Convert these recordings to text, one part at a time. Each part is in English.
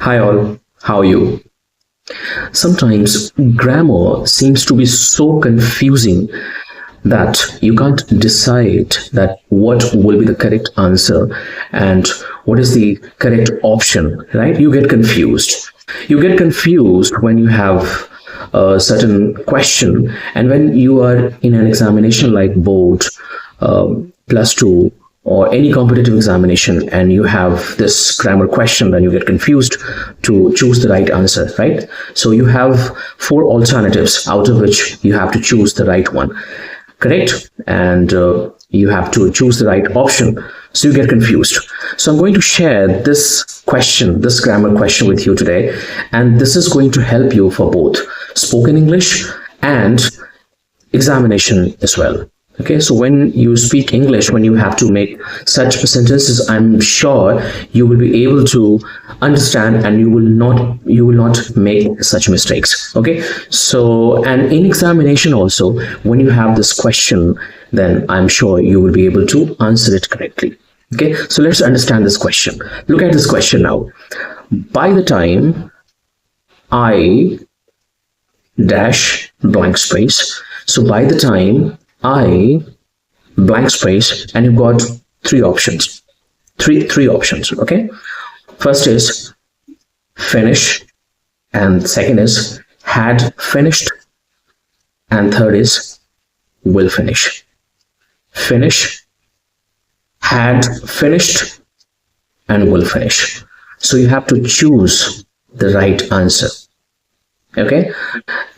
Hi all, how are you? Sometimes grammar seems to be so confusing that you can't decide that what will be the correct answer and what is the correct option, right? You get confused. You get confused when you have a certain question, and when you are in an examination like board, plus two, or any competitive examination, and you have this grammar question, then you get confused to choose the right answer, right? So you have four alternatives out of which you have to choose the right one, correct? And you have to choose the right option, so you get confused. So I'm going to share this question, this grammar question with you today, and this is going to help you for both spoken English and examination as well. Okay, so when you speak English, when you have to make such sentences, I'm sure you will be able to understand and you will not make such mistakes. Okay, so and in examination also, when you have this question, then I'm sure you will be able to answer it correctly. Okay, so let's understand this question. Look at this question now. By the time I dash blank space, so by the time I blank space, and you've got three options, three options. Okay, first is finish, and second is had finished, and third is will finish. Finish, had finished, and will finish. So you have to choose the right answer. Okay,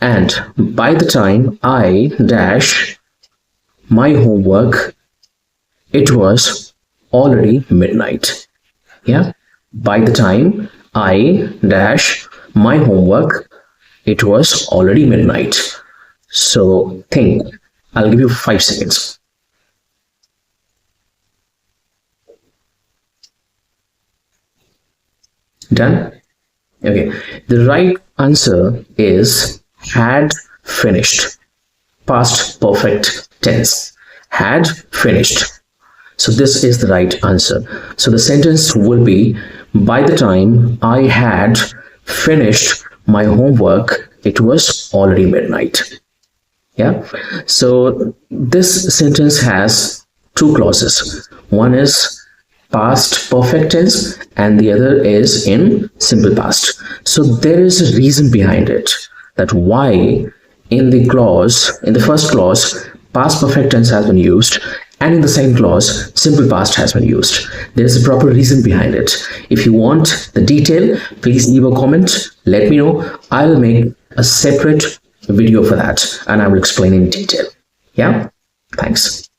and by the time I dash my homework, it was already midnight. Yeah, by the time I dash my homework, it was already midnight. So think. I'll give you 5 seconds. Done? Okay, the right answer is had finished, past perfect tense. Had finished. So this is the right answer. So the sentence will be, by the time I had finished my homework, it was already midnight. Yeah, so this sentence has two clauses. One is past perfect tense and the other is in simple past. So there is a reason behind it, that why in the first clause, past perfect tense has been used, and in the second clause, simple past has been used. There is a proper reason behind it. If you want the detail, please leave a comment, let me know. I'll make a separate video for that and I will explain in detail. Yeah, thanks.